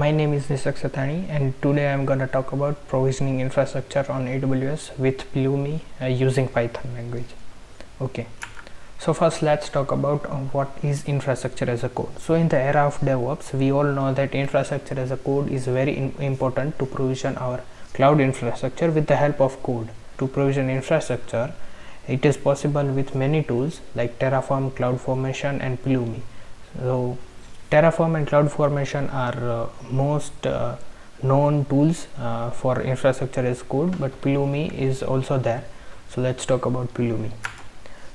My name is Nisrak Sathani, and today I am going to talk about provisioning infrastructure on AWS with Pulumi using Python language. Okay, so first let's talk about what is infrastructure as a code. So in the era of DevOps, we all know that infrastructure as a code is very important to provision our cloud infrastructure with the help of code. To provision infrastructure, it is possible with many tools like Terraform, CloudFormation, and Pulumi. So Terraform and CloudFormation are most known tools for infrastructure as code, but Pulumi is also there. So let's talk about Pulumi.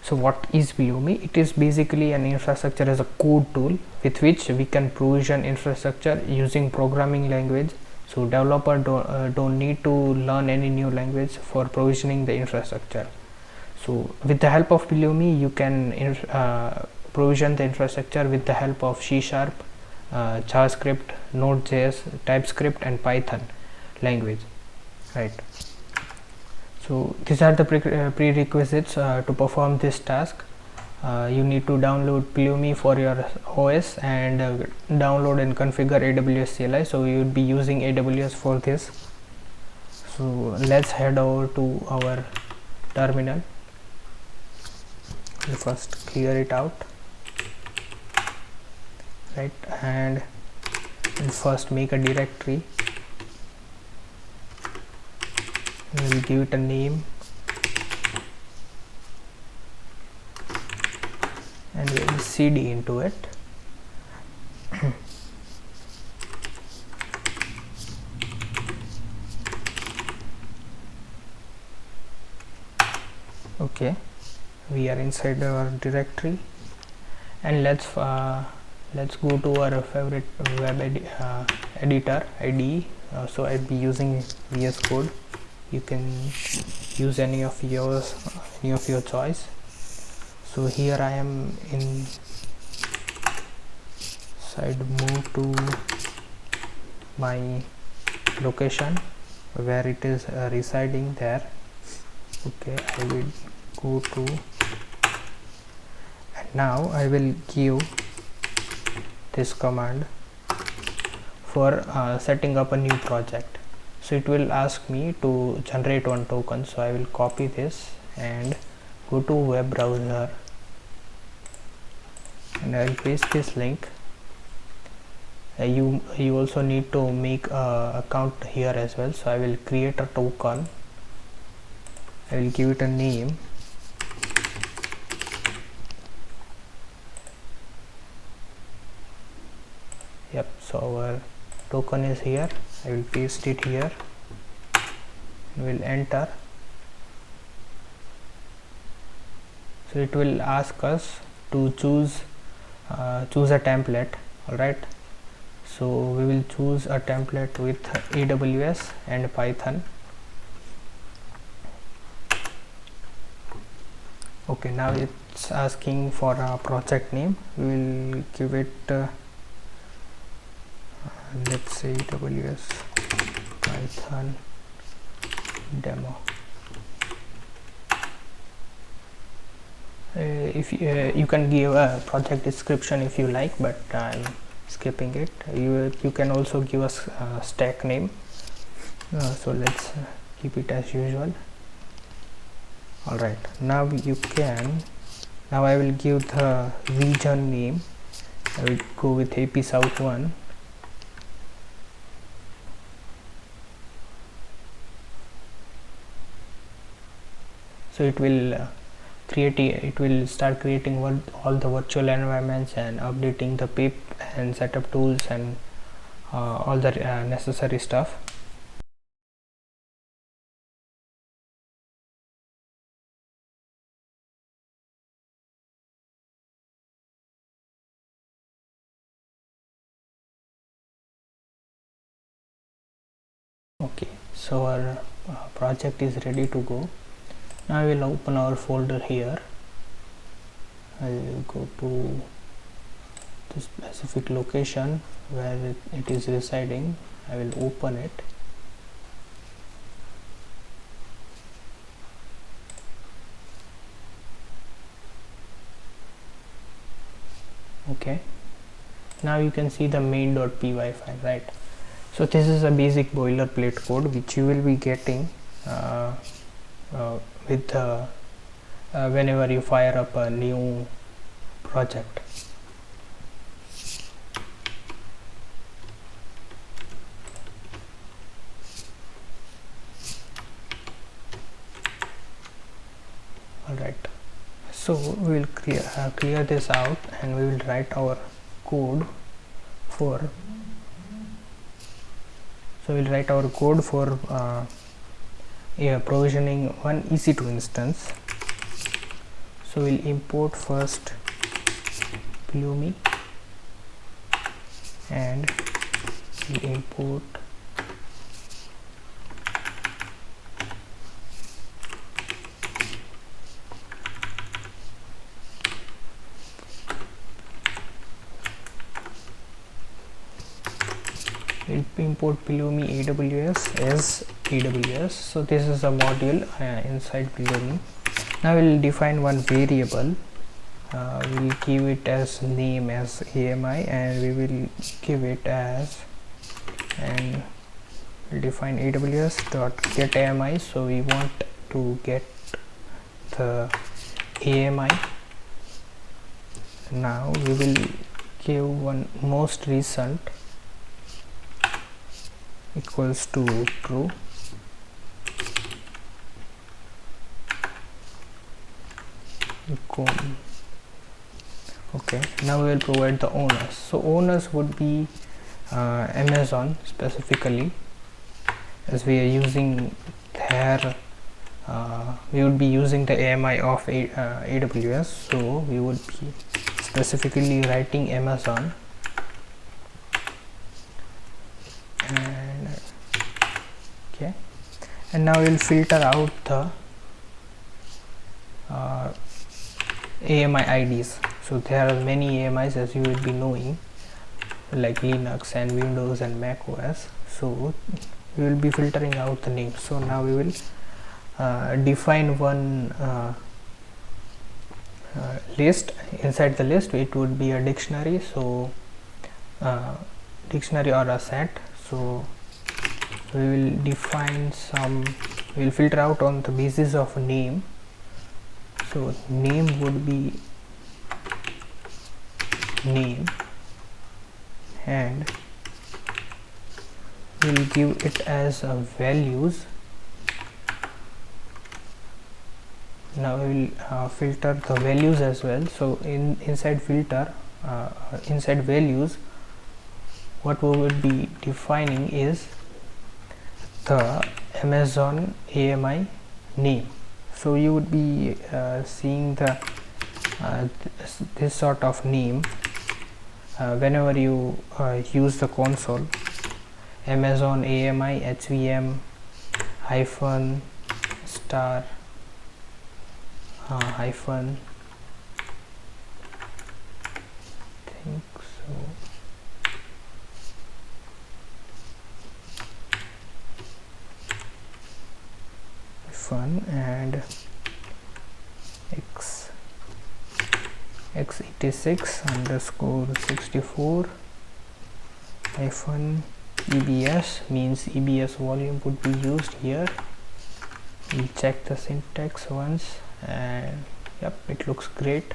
So what is Pulumi? It is basically an infrastructure as a code tool with which we can provision infrastructure using programming language. So developer don't need to learn any new language for provisioning the infrastructure. So with the help of Pulumi, you can provision the infrastructure with the help of C#, JavaScript, Node.js, TypeScript, and Python language, right? So these are the prerequisites to perform this task. You need to download Pulumi for your OS and download and configure AWS CLI. So you would be using AWS for this. So let's head over to our terminal. We'll first clear it out, right, and we'll first make a directory. We'll give it a name and we'll cd into it. Okay, we are inside our directory, and let's go to our favorite web editor IDE. So I'll be using VS Code. You can use any of your choice. So here I am inside, move to my location where it is residing there. Okay, I will go to, and now I will give this command for setting up a new project. So it will ask me to generate one token. So I will copy this and go to web browser, and I will paste this link. You also need to make a account here as well. So I will create a token. I will give it a name. Yep, so our token is here. I will paste it here and will enter. So it will ask us to choose a template. Alright, so we will choose a template with AWS and Python. Okay, now it's asking for a project name. We will give it let's say AWS Python demo. If you can give a project description if you like, but I'm skipping it. You can also give us a stack name. So let's keep it as usual. Alright, now I will give the region name. I will go with AP South 1. So it will start creating all the virtual environments and updating the pip and setup tools and all the necessary stuff. Okay, so our project is ready to go. Now I will open our folder here. I will go to the specific location where it is residing. I will open it. Okay, now you can see the main.py file, right? So this is a basic boilerplate code which you will be getting with whenever you fire up a new project. Alright, so we will clear this out, and we will write our code for provisioning one EC2 instance. So we'll import first Pulumi, and we'll import Pulumi AWS as AWS. So this is a module inside Pulumi. Now we'll define one variable. We'll give it as name as AMI, and we will give it as, and we'll define AWS dot get AMI. So we want to get the AMI. Now we will give one most recent equals to true. Okay, now we will provide the owners. So owners would be Amazon specifically, as we are using their we would be using the AMI of AWS, so we would be specifically writing Amazon. And okay, and now we'll filter out the AMI IDs. So there are many AMIs, as you will be knowing, like Linux and Windows and Mac OS. So we will be filtering out the names. So now we will define one list. Inside the list it would be a dictionary, so dictionary or a set. So we will define some, we will filter out on the basis of name. So name would be name, and we will give it as a values. Now we will filter the values as well. So inside filter, inside values, what we would be defining is the Amazon AMI name. So you would be seeing the this sort of name whenever you use the console. Amazon AMI HVM hyphen star hyphen, I think so. Hyphen and x86 underscore 64 hyphen EBS, means EBS volume would be used here. We'll check the syntax once, and yep, it looks great.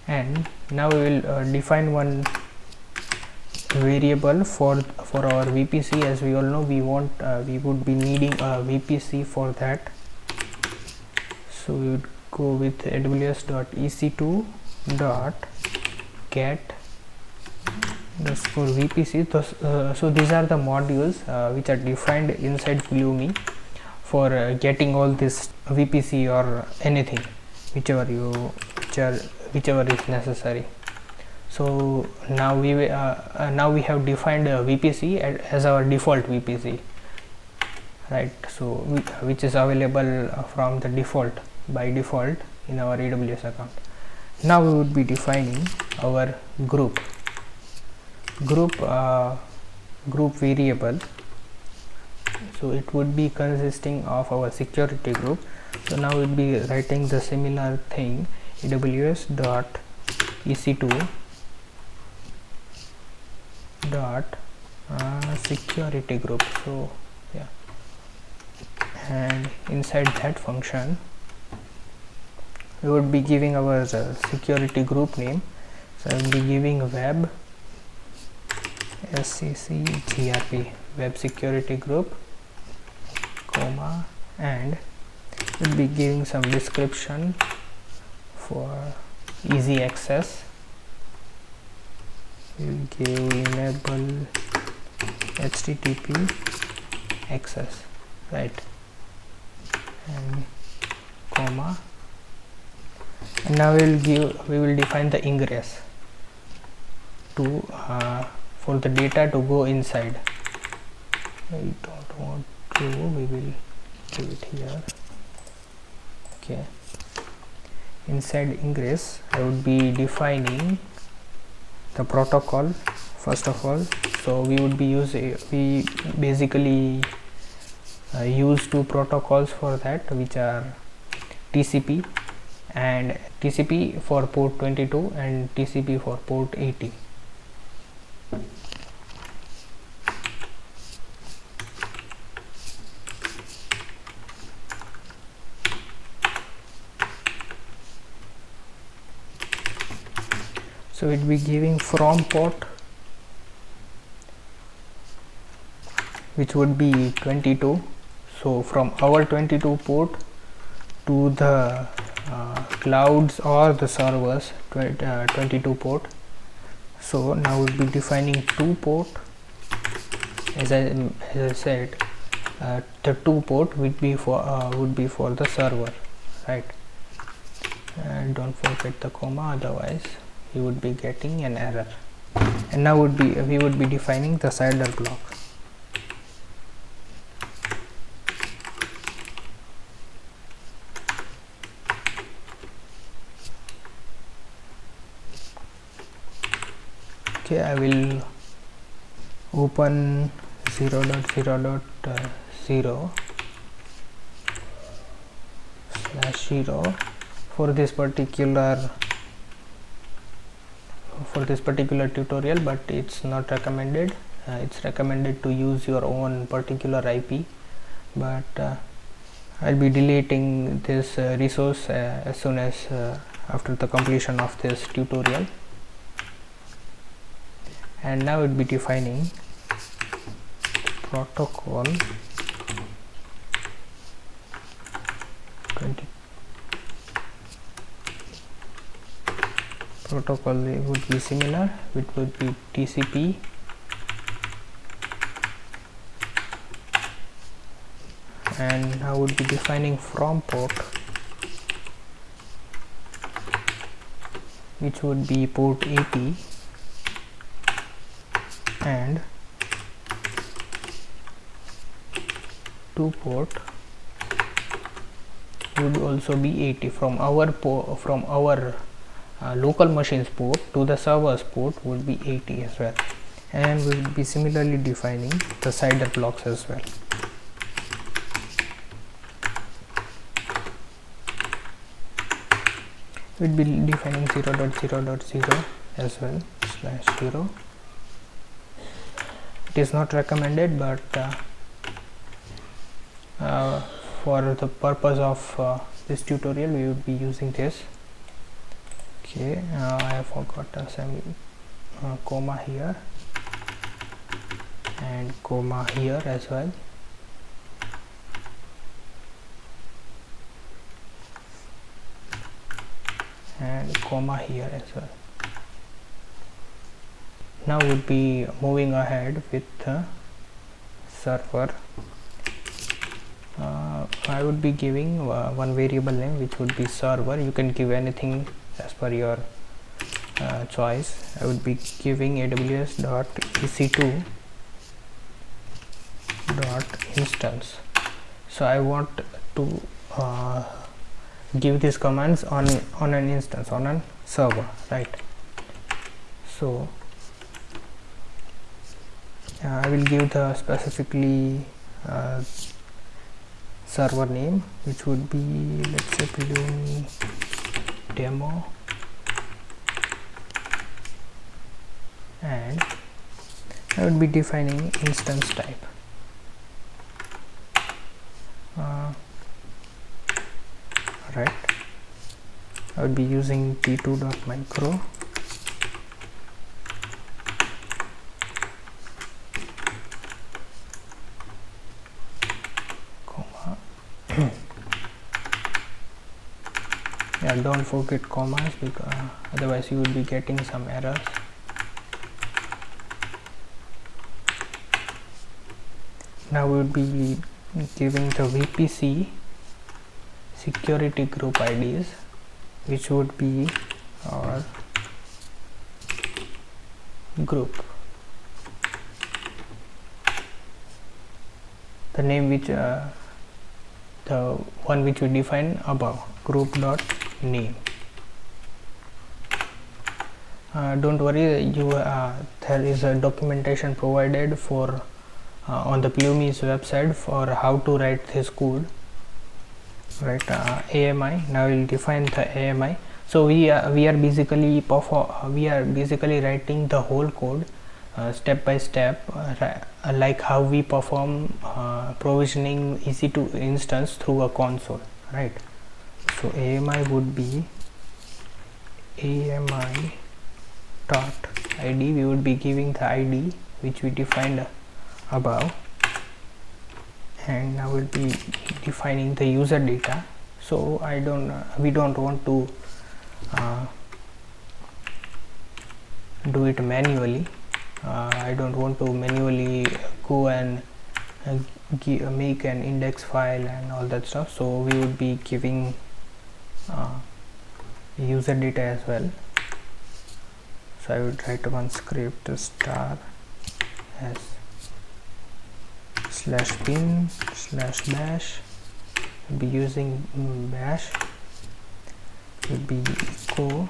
And now we will define one variable for our VPC. As we all know, we would be needing a VPC for that. So we would go with aws.ec2.get underscore VPC. So these are the modules which are defined inside Pulumi for getting all this VPC or anything, whichever is necessary. So now we have defined a VPC as our default VPC, right? So which is available from the default, by default, in our AWS account. Now we would be defining our group variable. So it would be consisting of our security group. So now we'll be writing the similar thing, aws.ec2.get security group. So yeah, and inside that function we would be giving our security group name. So I will be giving web sccgrp, web security group, comma, and we'll be giving some description for easy access. We'll give enable http access, right, and comma, and now we will define the ingress to for the data to go inside. I don't want to, we will give it here. Okay, inside ingress I would be defining the protocol first of all. So we would be we basically use two protocols for that, which are TCP for port 22 and TCP for port 80. So it will be giving from port, which would be 22. So from our 22 port to the clouds or the servers 22 port. So now we'll be defining two port. As I said, the two port would be for the server, right? And don't forget the comma, otherwise you would be getting an error. And now we would be defining the CIDR block. Okay, I will open 0.0.0 /0 for this particular tutorial, but it's not recommended. It's recommended to use your own particular IP, but I'll be deleting this resource as soon as after the completion of this tutorial. And now we'll be defining protocol 20. Protocol would be similar, it would be TCP and now would be defining from port, which would be port 80, and to port would also be 80 from our local machines port to the server's port would be 80 as well. And we will be similarly defining the CIDR blocks as well. We will be defining 0.0.0 as well /0. It is not recommended, but for the purpose of this tutorial we would be using this. Okay, I forgot a comma here and comma here as well. And comma here as well. Now we'll be moving ahead with the server. I would be giving one variable name, which would be server. You can give anything as per your choice. I would be giving aws.ec2.instance. So I want to give these commands on an instance, on a server, right? So I will give the specifically server name, which would be, let's say, Pulumi demo, and I would be defining instance type. Right, I would be using t2.micro, comma. Yeah, don't forget commas, because otherwise you will be getting some errors. Now we will be giving the VPC security group IDs, which would be our group, the name which the one which we define above, group dot name. Don't worry, there is a documentation provided for on the Plume's website for how to write this code. Right, AMI. Now we'll define the AMI. So we are basically writing the whole code step by step, like how we perform provisioning EC2 instance through a console, right? So AMI would be AMI dot ID. We would be giving the ID which we defined above, and now we'll be defining the user data. So we don't want to do it manually. I don't want to manually go and make an index file and all that stuff, so we would be giving user data as well. So I would write one script star as /bin/bash. We'll be using bash. Will be echo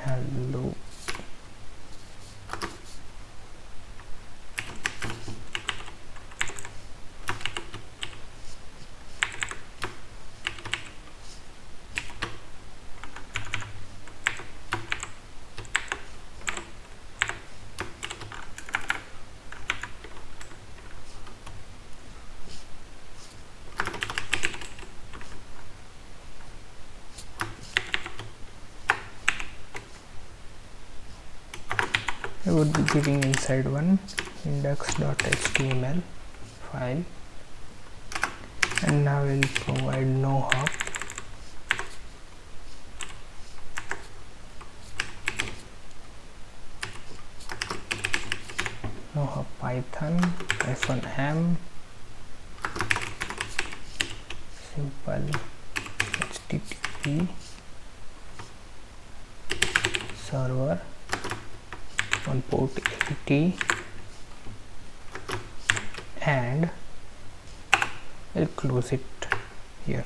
hello. I would be giving inside one index.html file, and now we'll provide no hop. No hop python -m simple http server on port 80, and I'll close it here.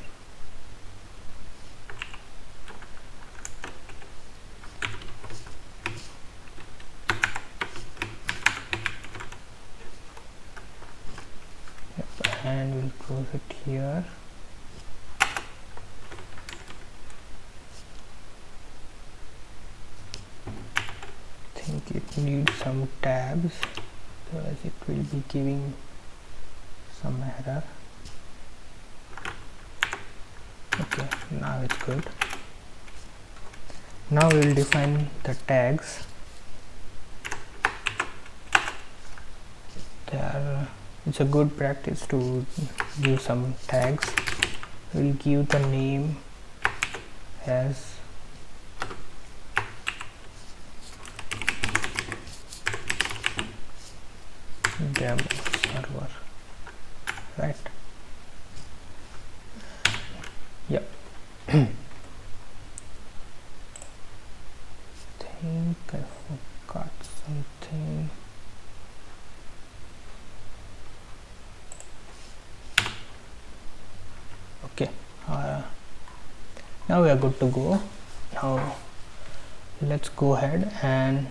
Yep, and we'll close it here. It needs some tabs, so as it will be giving some error. Okay, now it's good. Now we will define the tags. It's a good practice to give some tags. We'll give the name as demo server, right? Yep. Think I forgot something. Okay, now we are good to go. Now let's go ahead and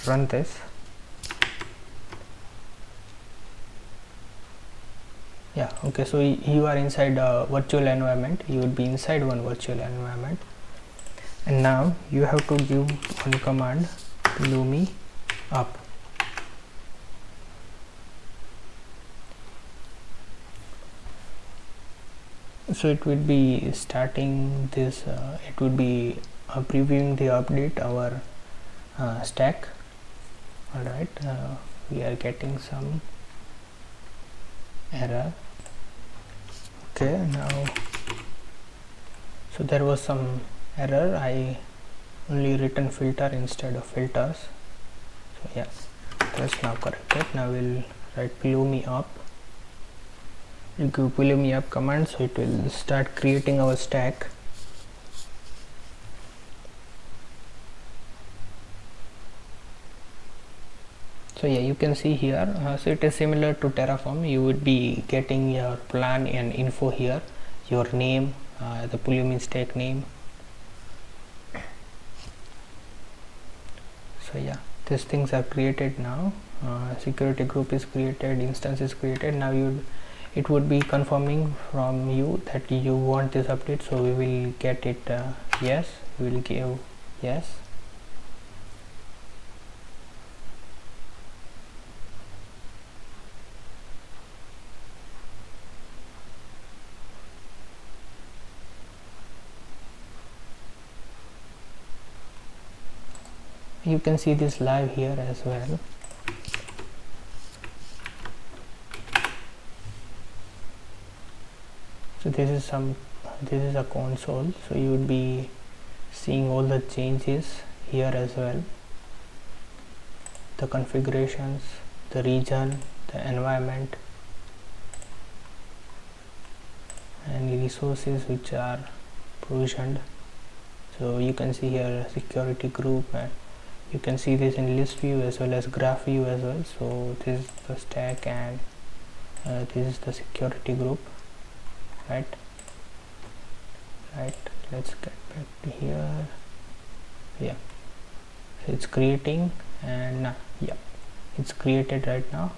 run this. Yeah, okay, so you are inside a virtual environment. You would be inside one virtual environment. and now you have to give one command, Pulumi up. So it will be starting this, it will be previewing the update our stack. Alright, we are getting some error. Okay, now, so there was some error, I only written filter instead of filters. So yeah, that's now corrected. Now we'll write Pulumi up. You give Pulumi up command, so it will start creating our stack. So yeah, you can see here, so it is similar to Terraform. You would be getting your plan and info here, your name, the Pulumi stack name. So yeah, these things are created now. Security group is created, instance is created. Now it would be confirming from you that you want this update, so we will get it yes, we will give yes. You can see this live here as well. So this is a console, so you would be seeing all the changes here as well, the configurations, the region, the environment, and resources which are provisioned. So you can see here security group, and you can see this in list view as well as graph view as well. So this is the stack, and this is the security group. Right, let's get back to here. Yeah, so it's creating, and yeah, it's created right now.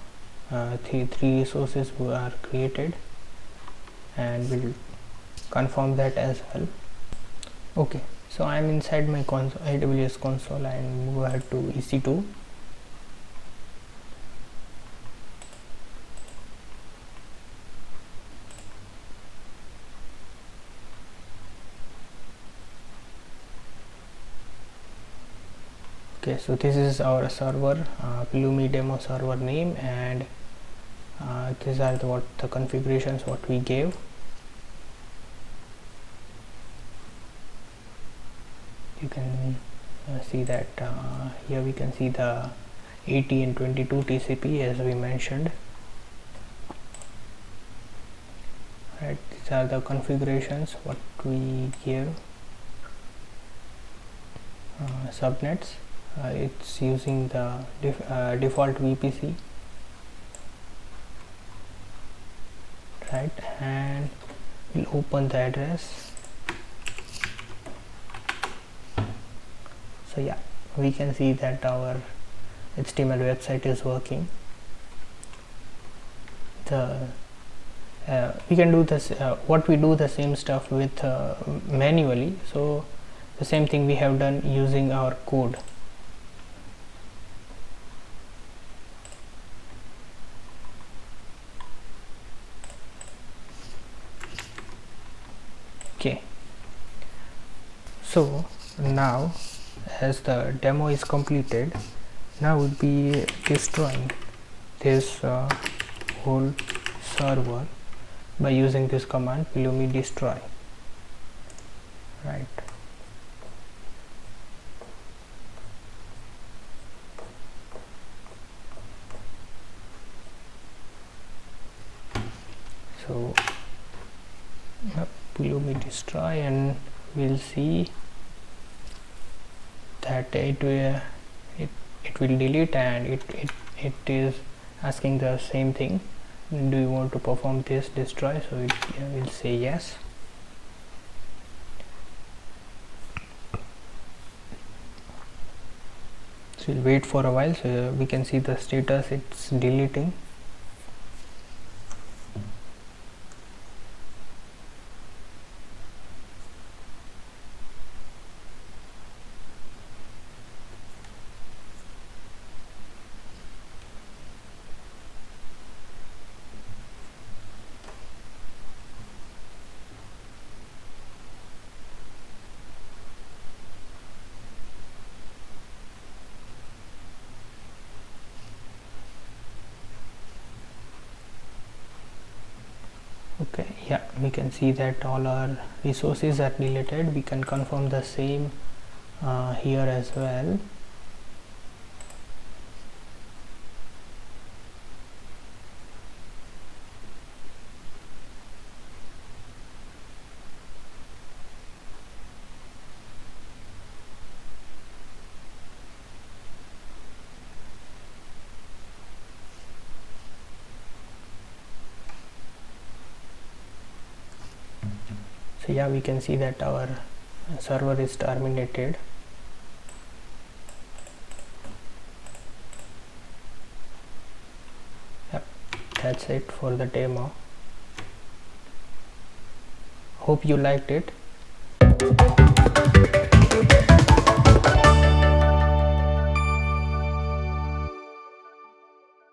Three resources are created, and we'll confirm that as well. Okay, so I'm inside my console, AWS console, and move ahead to EC2. Okay, so this is our server, Pulumi demo server name, and these are what the configurations what we gave. You can see that here we can see the 80 and 22 TCP as we mentioned. Right, these are the configurations what we give. Subnets, it's using the default VPC, right, and we'll open the address. So yeah, we can see that our HTML website is working. We can do this, what we do the same stuff with manually, so the same thing we have done using our code. Okay, so now as the demo is completed, now we'll be destroying this whole server by using this command Pulumi destroy. Right, so Pulumi destroy, and we'll see that it will delete, and it is asking the same thing, do you want to perform this destroy, so it will say yes. So we'll wait for a while, so we can see the status, it's deleting. Okay, yeah, we can see that all our resources are deleted. We can confirm the same here as well. So yeah, we can see that our server is terminated. Yep, that's it for the demo. Hope you liked it.